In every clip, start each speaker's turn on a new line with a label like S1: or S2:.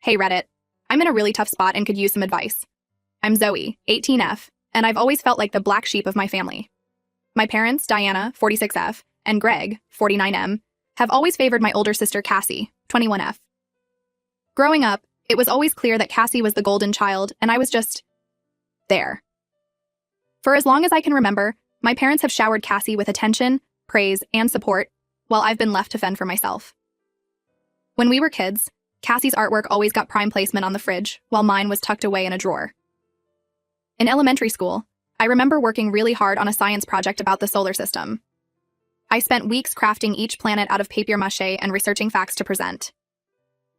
S1: Hey Reddit, I'm in a really tough spot and could use some advice. I'm Zoe, 18F, and I've always felt like the black sheep of my family. My parents, Diana, 46F, and Greg, 49M, have always favored my older sister Cassie, 21F. Growing up, it was always clear that Cassie was the golden child, and I was just there. For as long as I can remember, my parents have showered Cassie with attention, praise, and support, while I've been left to fend for myself. When we were kids, Cassie's artwork always got prime placement on the fridge, while mine was tucked away in a drawer. In elementary school, I remember working really hard on a science project about the solar system. I spent weeks crafting each planet out of papier-mâché and researching facts to present.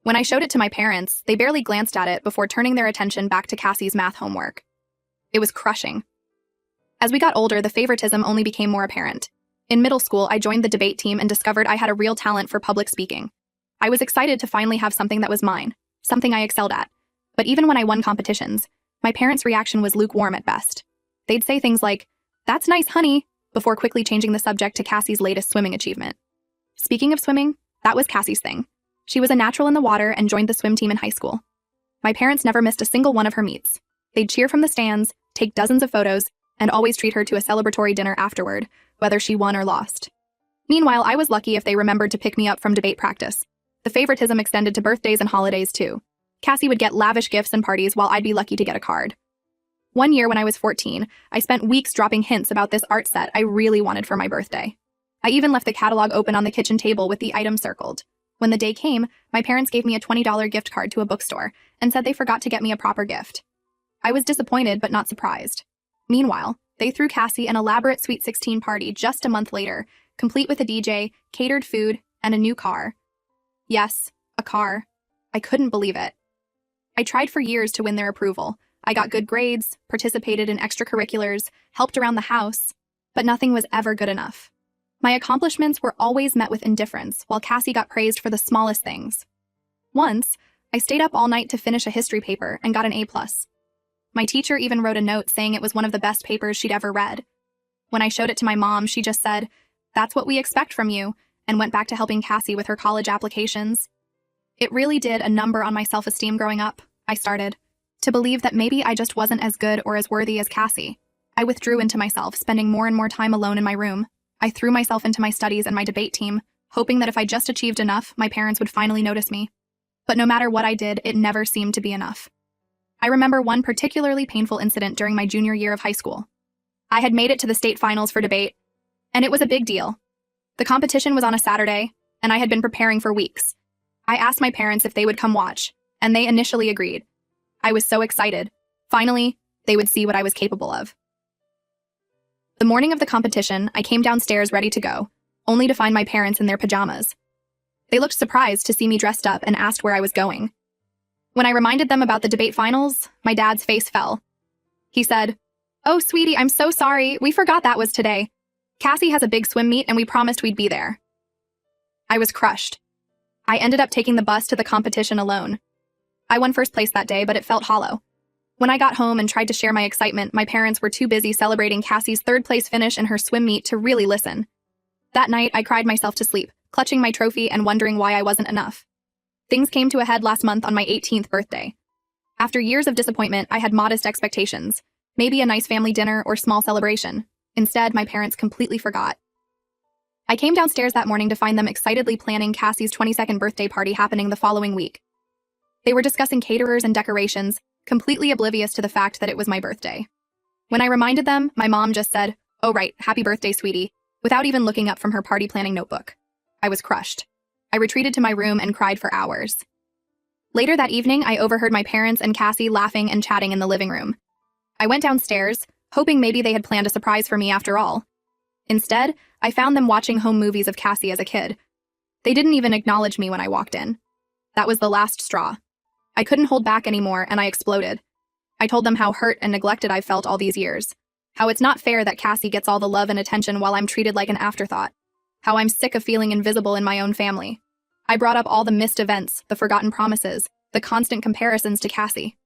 S1: When I showed it to my parents, they barely glanced at it before turning their attention back to Cassie's math homework. It was crushing. As we got older, the favoritism only became more apparent. In middle school, I joined the debate team and discovered I had a real talent for public speaking. I was excited to finally have something that was mine, something I excelled at. But even when I won competitions, my parents' reaction was lukewarm at best. They'd say things like, "That's nice, honey," before quickly changing the subject to Cassie's latest swimming achievement. Speaking of swimming, that was Cassie's thing. She was a natural in the water and joined the swim team in high school. My parents never missed a single one of her meets. They'd cheer from the stands, take dozens of photos, and always treat her to a celebratory dinner afterward, whether she won or lost. Meanwhile, I was lucky if they remembered to pick me up from debate practice. The favoritism extended to birthdays and holidays, too. Cassie would get lavish gifts and parties while I'd be lucky to get a card. One year when I was 14, I spent weeks dropping hints about this art set I really wanted for my birthday. I even left the catalog open on the kitchen table with the item circled. When the day came, my parents gave me a $20 gift card to a bookstore and said they forgot to get me a proper gift. I was disappointed but not surprised. Meanwhile, they threw Cassie an elaborate Sweet 16 party just a month later, complete with a DJ, catered food, and a new car. Yes, a car. I couldn't believe it. I tried for years to win their approval. I got good grades, participated in extracurriculars, helped around the house, but nothing was ever good enough. My accomplishments were always met with indifference, while Cassie got praised for the smallest things. Once, I stayed up all night to finish a history paper and got an A+. My teacher even wrote a note saying it was one of the best papers she'd ever read. When I showed it to my mom, she just said, "That's what we expect from you," and went back to helping Cassie with her college applications. It really did a number on my self-esteem growing up. I started to believe that maybe I just wasn't as good or as worthy as Cassie. I withdrew into myself, spending more and more time alone in my room. I threw myself into my studies and my debate team, hoping that if I just achieved enough, my parents would finally notice me. But no matter what I did, it never seemed to be enough. I remember one particularly painful incident during my junior year of high school. I had made it to the state finals for debate, and it was a big deal. The competition was on a Saturday, and I had been preparing for weeks. I asked my parents if they would come watch, and they initially agreed. I was so excited. Finally, they would see what I was capable of. The morning of the competition, I came downstairs ready to go, only to find my parents in their pajamas. They looked surprised to see me dressed up and asked where I was going. When I reminded them about the debate finals, my dad's face fell. He said, "Oh, sweetie, I'm so sorry. We forgot that was today. Cassie has a big swim meet and we promised we'd be there." I was crushed. I ended up taking the bus to the competition alone. I won first place that day, but it felt hollow. When I got home and tried to share my excitement, my parents were too busy celebrating Cassie's third-place finish in her swim meet to really listen. That night, I cried myself to sleep, clutching my trophy and wondering why I wasn't enough. Things came to a head last month on my 18th birthday. After years of disappointment, I had modest expectations, maybe a nice family dinner or small celebration. Instead, my parents completely forgot. I came downstairs that morning to find them excitedly planning Cassie's 22nd birthday party happening the following week. They were discussing caterers and decorations, completely oblivious to the fact that it was my birthday. When I reminded them, my mom just said, "Oh right, happy birthday, sweetie," without even looking up from her party planning notebook. I was crushed. I retreated to my room and cried for hours. Later that evening, I overheard my parents and Cassie laughing and chatting in the living room. I went downstairs, hoping maybe they had planned a surprise for me after all. Instead, I found them watching home movies of Cassie as a kid. They didn't even acknowledge me when I walked in. That was the last straw. I couldn't hold back anymore, and I exploded. I told them how hurt and neglected I felt all these years. How it's not fair that Cassie gets all the love and attention while I'm treated like an afterthought. How I'm sick of feeling invisible in my own family. I brought up all the missed events, the forgotten promises, the constant comparisons to Cassie.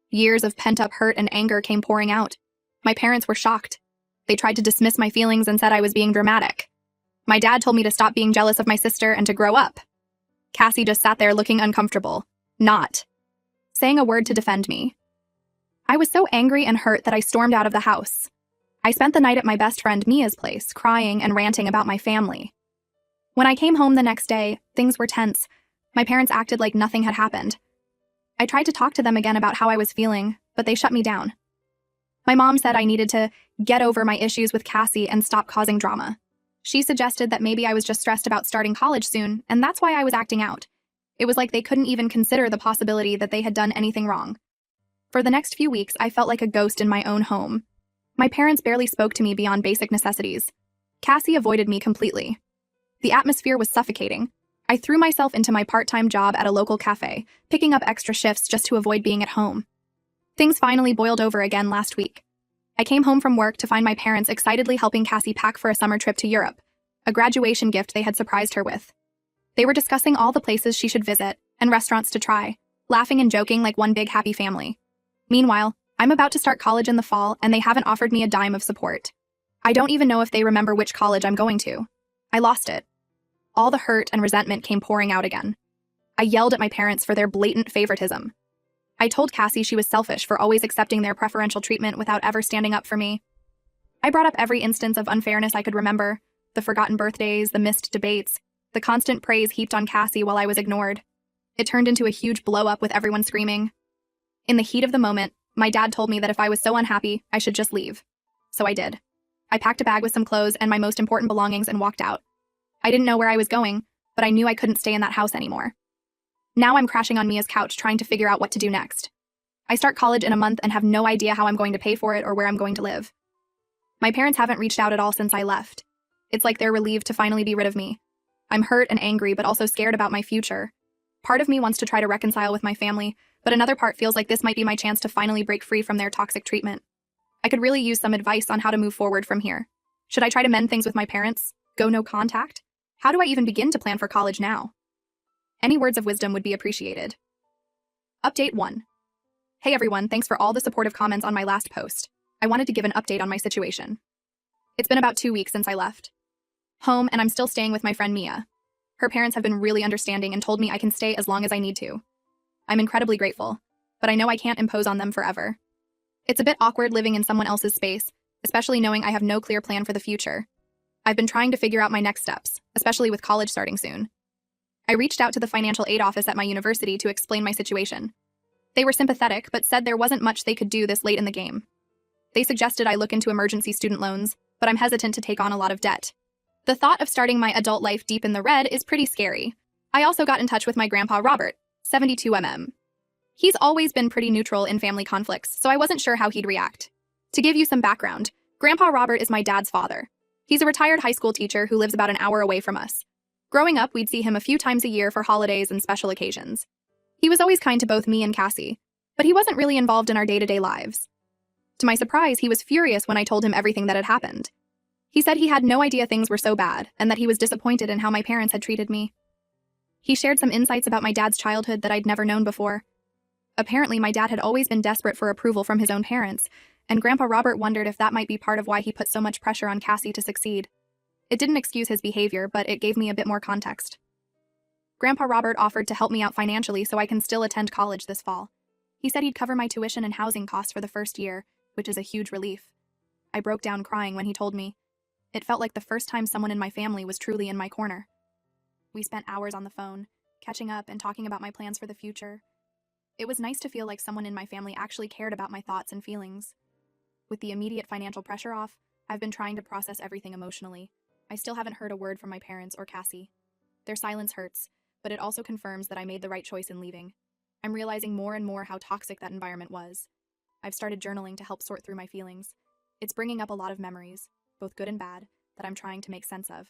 S1: Years of pent-up hurt and anger came pouring out. My parents were shocked. They tried to dismiss my feelings and said I was being dramatic. My dad told me to stop being jealous of my sister and to grow up. Cassie just sat there looking uncomfortable. Not. saying a word to defend me. I was so angry and hurt that I stormed out of the house. I spent the night at my best friend Mia's place, crying and ranting about my family. When I came home the next day, things were tense. My parents acted like nothing had happened. I tried to talk to them again about how I was feeling, but they shut me down. My mom said I needed to get over my issues with Cassie and stop causing drama. She suggested that maybe I was just stressed about starting college soon, and that's why I was acting out. It was like they couldn't even consider the possibility that they had done anything wrong. For the next few weeks, I felt like a ghost in my own home. My parents barely spoke to me beyond basic necessities. Cassie avoided me completely. The atmosphere was suffocating. I threw myself into my part-time job at a local cafe, picking up extra shifts just to avoid being at home. Things finally boiled over again last week. I came home from work to find my parents excitedly helping Cassie pack for a summer trip to Europe, a graduation gift they had surprised her with. They were discussing all the places she should visit and restaurants to try, laughing and joking like one big happy family. Meanwhile, I'm about to start college in the fall and they haven't offered me a dime of support. I don't even know if they remember which college I'm going to. I lost it. All the hurt and resentment came pouring out again. I yelled at my parents for their blatant favoritism. I told Cassie she was selfish for always accepting their preferential treatment without ever standing up for me. I brought up every instance of unfairness I could remember, the forgotten birthdays, the missed debates, the constant praise heaped on Cassie while I was ignored. It turned into a huge blow-up with everyone screaming. In the heat of the moment, my dad told me that if I was so unhappy, I should just leave. So I did. I packed a bag with some clothes and my most important belongings and walked out. I didn't know where I was going, but I knew I couldn't stay in that house anymore. Now I'm crashing on Mia's couch trying to figure out what to do next. I start college in a month and have no idea how I'm going to pay for it or where I'm going to live. My parents haven't reached out at all since I left. It's like they're relieved to finally be rid of me. I'm hurt and angry, but also scared about my future. Part of me wants to try to reconcile with my family, but another part feels like this might be my chance to finally break free from their toxic treatment. I could really use some advice on how to move forward from here. Should I try to mend things with my parents? Go no contact? How do I even begin to plan for college now? Any words of wisdom would be appreciated. Update 1. Hey everyone, thanks for all the supportive comments on my last post. I wanted to give an update on my situation. It's been about 2 weeks since I left home, and I'm still staying with my friend Mia. Her parents have been really understanding and told me I can stay as long as I need to. I'm incredibly grateful, but I know I can't impose on them forever. It's a bit awkward living in someone else's space, especially knowing I have no clear plan for the future. I've been trying to figure out my next steps, especially with college starting soon. I reached out to the financial aid office at my university to explain my situation. They were sympathetic, but said there wasn't much they could do this late in the game. They suggested I look into emergency student loans, but I'm hesitant to take on a lot of debt. The thought of starting my adult life deep in the red is pretty scary. I also got in touch with my grandpa Robert, 72mm. He's always been pretty neutral in family conflicts, so I wasn't sure how he'd react. To give you some background, Grandpa Robert is my dad's father. He's a retired high school teacher who lives about an hour away from us. Growing up, we'd see him a few times a year for holidays and special occasions. He was always kind to both me and Cassie, but he wasn't really involved in our day-to-day lives. To my surprise, he was furious when I told him everything that had happened. He said he had no idea things were so bad, and that he was disappointed in how my parents had treated me. He shared some insights about my dad's childhood that I'd never known before. Apparently, my dad had always been desperate for approval from his own parents, and Grandpa Robert wondered if that might be part of why he put so much pressure on Cassie to succeed. It didn't excuse his behavior, but it gave me a bit more context. Grandpa Robert offered to help me out financially so I can still attend college this fall. He said he'd cover my tuition and housing costs for the first year, which is a huge relief. I broke down crying when he told me. It felt like the first time someone in my family was truly in my corner. We spent hours on the phone, catching up and talking about my plans for the future. It was nice to feel like someone in my family actually cared about my thoughts and feelings. With the immediate financial pressure off, I've been trying to process everything emotionally. I still haven't heard a word from my parents or Cassie. Their silence hurts, but it also confirms that I made the right choice in leaving. I'm realizing more and more how toxic that environment was. I've started journaling to help sort through my feelings. It's bringing up a lot of memories, both good and bad, that I'm trying to make sense of.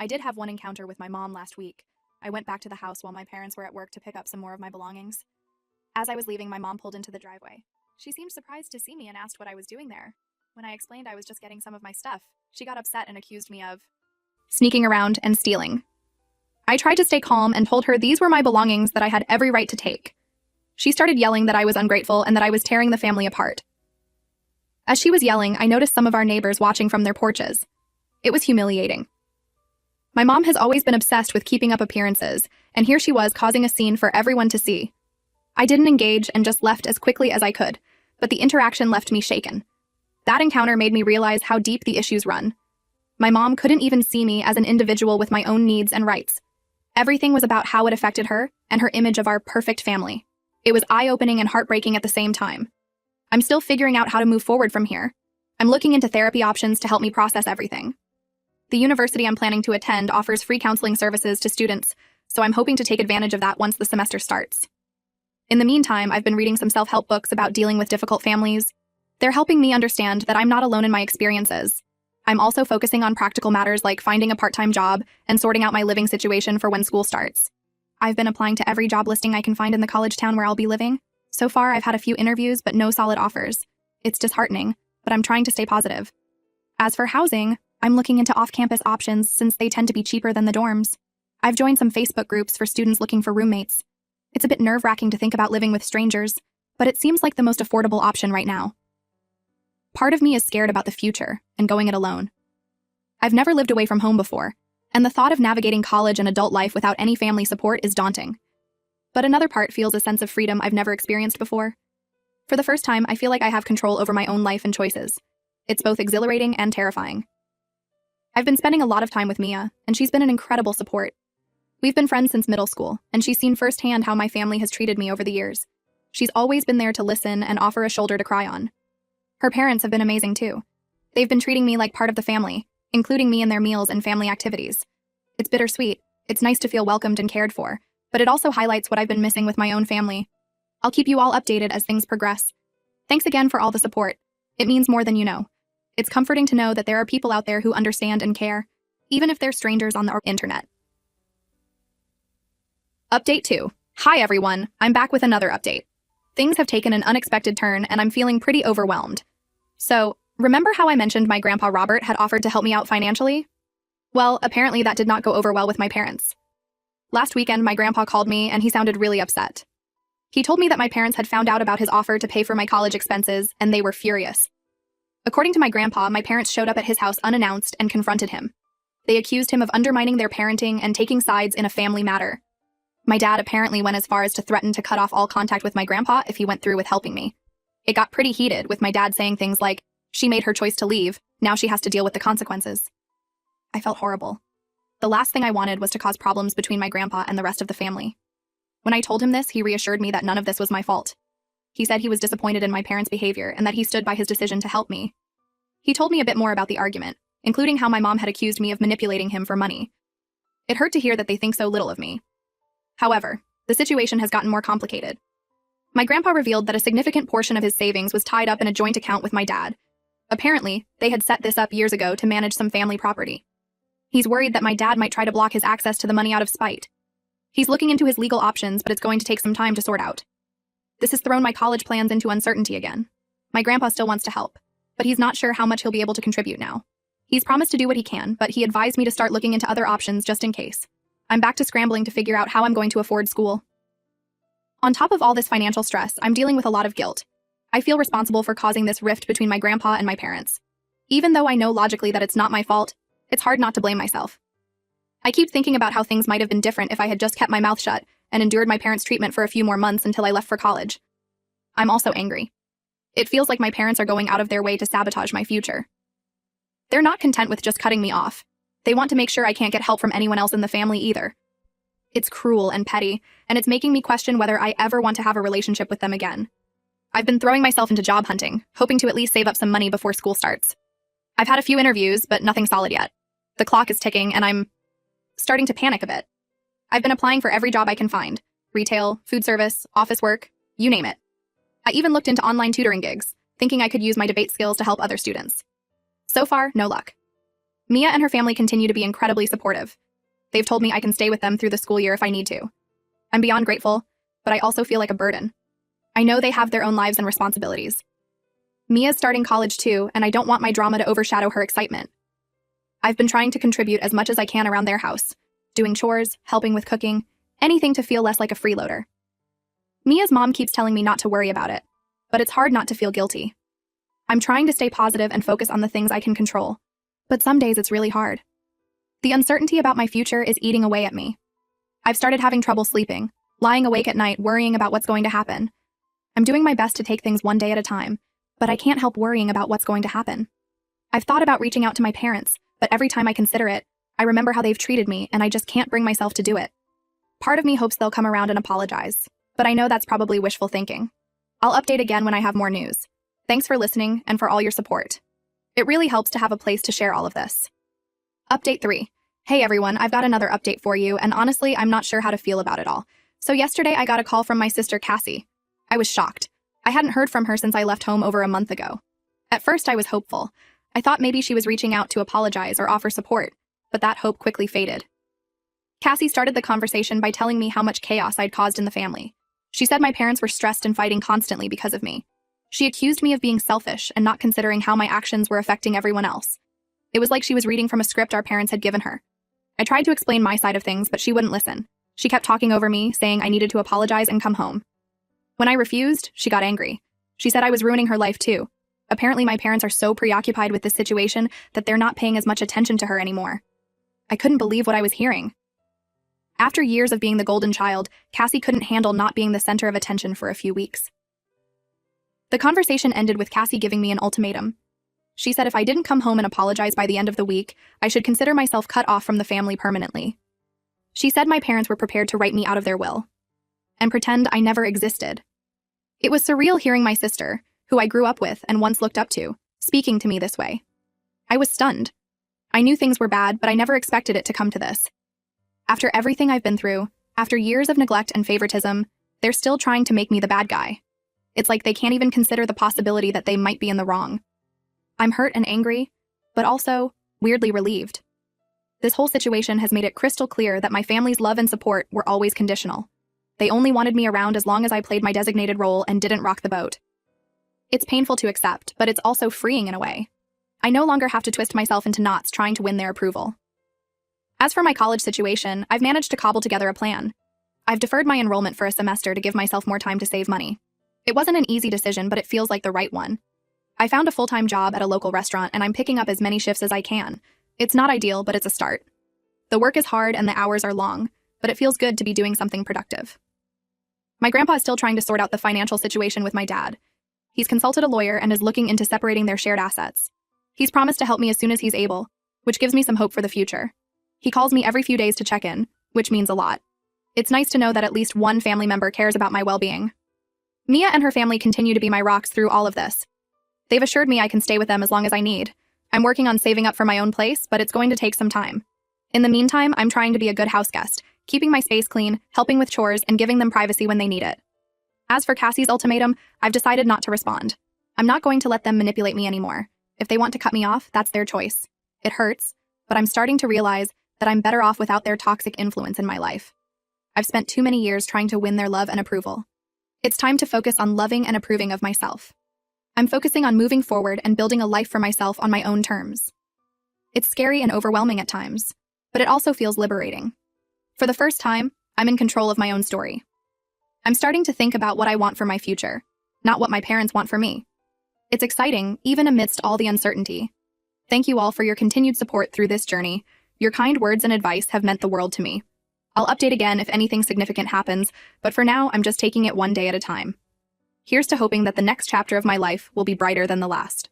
S1: I did have one encounter with my mom last week. I went back to the house while my parents were at work to pick up some more of my belongings. As I was leaving, my mom pulled into the driveway. She seemed surprised to see me and asked what I was doing there. When I explained I was just getting some of my stuff, she got upset and accused me of sneaking around and stealing. I tried to stay calm and told her these were my belongings that I had every right to take. She started yelling that I was ungrateful and that I was tearing the family apart. As she was yelling, I noticed some of our neighbors watching from their porches. It was humiliating. My mom has always been obsessed with keeping up appearances, and here she was causing a scene for everyone to see. I didn't engage and just left as quickly as I could, but the interaction left me shaken. That encounter made me realize how deep the issues run. My mom couldn't even see me as an individual with my own needs and rights. Everything was about how it affected her and her image of our perfect family. It was eye-opening and heartbreaking at the same time. I'm still figuring out how to move forward from here. I'm looking into therapy options to help me process everything. The university I'm planning to attend offers free counseling services to students, so I'm hoping to take advantage of that once the semester starts. In the meantime, I've been reading some self-help books about dealing with difficult families. They're helping me understand that I'm not alone in my experiences. I'm also focusing on practical matters like finding a part-time job and sorting out my living situation for when school starts. I've been applying to every job listing I can find in the college town where I'll be living. So far, I've had a few interviews, but no solid offers. It's disheartening, but I'm trying to stay positive. As for housing, I'm looking into off-campus options since they tend to be cheaper than the dorms. I've joined some Facebook groups for students looking for roommates. It's a bit nerve-wracking to think about living with strangers, but it seems like the most affordable option right now. Part of me is scared about the future and going it alone. I've never lived away from home before, and the thought of navigating college and adult life without any family support is daunting. But another part feels a sense of freedom I've never experienced before. For the first time, I feel like I have control over my own life and choices. It's both exhilarating and terrifying. I've been spending a lot of time with Mia, and she's been an incredible support. We've been friends since middle school, and she's seen firsthand how my family has treated me over the years. She's always been there to listen and offer a shoulder to cry on. Her parents have been amazing too. They've been treating me like part of the family, including me in their meals and family activities. It's bittersweet. It's nice to feel welcomed and cared for, but it also highlights what I've been missing with my own family. I'll keep you all updated as things progress. Thanks again for all the support. It means more than you know. It's comforting to know that there are people out there who understand and care, even if they're strangers on the internet. Update 2. Hi everyone, I'm back with another update. Things have taken an unexpected turn and I'm feeling pretty overwhelmed. So, remember how I mentioned my grandpa Robert had offered to help me out financially? Well, apparently that did not go over well with my parents. Last weekend, my grandpa called me and he sounded really upset. He told me that my parents had found out about his offer to pay for my college expenses and they were furious. According to my grandpa, my parents showed up at his house unannounced and confronted him. They accused him of undermining their parenting and taking sides in a family matter. My dad apparently went as far as to threaten to cut off all contact with my grandpa if he went through with helping me. It got pretty heated, with my dad saying things like, "She made her choice to leave, now she has to deal with the consequences." I felt horrible. The last thing I wanted was to cause problems between my grandpa and the rest of the family. When I told him this, he reassured me that none of this was my fault. He said he was disappointed in my parents' behavior and that he stood by his decision to help me. He told me a bit more about the argument, including how my mom had accused me of manipulating him for money. It hurt to hear that they think so little of me. However, the situation has gotten more complicated. My grandpa revealed that a significant portion of his savings was tied up in a joint account with my dad. Apparently, they had set this up years ago to manage some family property. He's worried that my dad might try to block his access to the money out of spite. He's looking into his legal options, but it's going to take some time to sort out. This has thrown my college plans into uncertainty again. My grandpa still wants to help, but he's not sure how much he'll be able to contribute now. He's promised to do what he can, but he advised me to start looking into other options just in case. I'm back to scrambling to figure out how I'm going to afford school. On top of all this financial stress, I'm dealing with a lot of guilt. I feel responsible for causing this rift between my grandpa and my parents. Even though I know logically that it's not my fault, it's hard not to blame myself. I keep thinking about how things might have been different if I had just kept my mouth shut and endured my parents' treatment for a few more months until I left for college. I'm also angry. It feels like my parents are going out of their way to sabotage my future. They're not content with just cutting me off. They want to make sure I can't get help from anyone else in the family either. It's cruel and petty, and it's making me question whether I ever want to have a relationship with them again. I've been throwing myself into job hunting, hoping to at least save up some money before school starts. I've had a few interviews, but nothing solid yet. The clock is ticking, and I'm starting to panic a bit. I've been applying for every job I can find: retail, food service, office work, you name it. I even looked into online tutoring gigs, thinking I could use my debate skills to help other students. So far, no luck. Mia and her family continue to be incredibly supportive. They've told me I can stay with them through the school year if I need to. I'm beyond grateful, but I also feel like a burden. I know they have their own lives and responsibilities. Mia's starting college too, and I don't want my drama to overshadow her excitement. I've been trying to contribute as much as I can around their house, doing chores, helping with cooking, anything to feel less like a freeloader. Mia's mom keeps telling me not to worry about it, but it's hard not to feel guilty. I'm trying to stay positive and focus on the things I can control, but some days it's really hard. The uncertainty about my future is eating away at me. I've started having trouble sleeping, lying awake at night worrying about what's going to happen. I'm doing my best to take things one day at a time, but I can't help worrying about what's going to happen. I've thought about reaching out to my parents, but every time I consider it, I remember how they've treated me and I just can't bring myself to do it. Part of me hopes they'll come around and apologize, but I know that's probably wishful thinking. I'll update again when I have more news. Thanks for listening and for all your support. It really helps to have a place to share all of this. Update 3. Hey everyone, I've got another update for you, and honestly, I'm not sure how to feel about it all. So yesterday I got a call from my sister Cassie. I was shocked. I hadn't heard from her since I left home over a month ago. At first I was hopeful. I thought maybe she was reaching out to apologize or offer support, but that hope quickly faded. Cassie started the conversation by telling me how much chaos I'd caused in the family. She said my parents were stressed and fighting constantly because of me. She accused me of being selfish and not considering how my actions were affecting everyone else. It was like she was reading from a script our parents had given her. I tried to explain my side of things, but she wouldn't listen. She kept talking over me, saying I needed to apologize and come home. When I refused, she got angry. She said I was ruining her life too. Apparently my parents are so preoccupied with this situation that they're not paying as much attention to her anymore. I couldn't believe what I was hearing. After years of being the golden child, Cassie couldn't handle not being the center of attention for a few weeks. The conversation ended with Cassie giving me an ultimatum. She said if I didn't come home and apologize by the end of the week, I should consider myself cut off from the family permanently. She said my parents were prepared to write me out of their will and pretend I never existed. It was surreal hearing my sister, who I grew up with and once looked up to, speaking to me this way. I was stunned. I knew things were bad, but I never expected it to come to this. After everything I've been through, after years of neglect and favoritism, they're still trying to make me the bad guy. It's like they can't even consider the possibility that they might be in the wrong. I'm hurt and angry, but also weirdly relieved. This whole situation has made it crystal clear that my family's love and support were always conditional. They only wanted me around as long as I played my designated role and didn't rock the boat. It's painful to accept, but it's also freeing in a way. I no longer have to twist myself into knots trying to win their approval. As for my college situation, I've managed to cobble together a plan. I've deferred my enrollment for a semester to give myself more time to save money. It wasn't an easy decision, but it feels like the right one. I found a full-time job at a local restaurant, and I'm picking up as many shifts as I can. It's not ideal, but it's a start. The work is hard and the hours are long, but it feels good to be doing something productive. My grandpa is still trying to sort out the financial situation with my dad. He's consulted a lawyer and is looking into separating their shared assets. He's promised to help me as soon as he's able, which gives me some hope for the future. He calls me every few days to check in, which means a lot. It's nice to know that at least one family member cares about my well-being. Mia and her family continue to be my rocks through all of this. They've assured me I can stay with them as long as I need. I'm working on saving up for my own place, but it's going to take some time. In the meantime, I'm trying to be a good house guest, keeping my space clean, helping with chores, and giving them privacy when they need it. As for Cassie's ultimatum, I've decided not to respond. I'm not going to let them manipulate me anymore. If they want to cut me off, that's their choice. It hurts, but I'm starting to realize that I'm better off without their toxic influence in my life. I've spent too many years trying to win their love and approval. It's time to focus on loving and approving of myself. I'm focusing on moving forward and building a life for myself on my own terms. It's scary and overwhelming at times, but it also feels liberating. For the first time, I'm in control of my own story. I'm starting to think about what I want for my future, not what my parents want for me. It's exciting, even amidst all the uncertainty. Thank you all for your continued support through this journey. Your kind words and advice have meant the world to me. I'll update again if anything significant happens, but for now, I'm just taking it one day at a time. Here's to hoping that the next chapter of my life will be brighter than the last.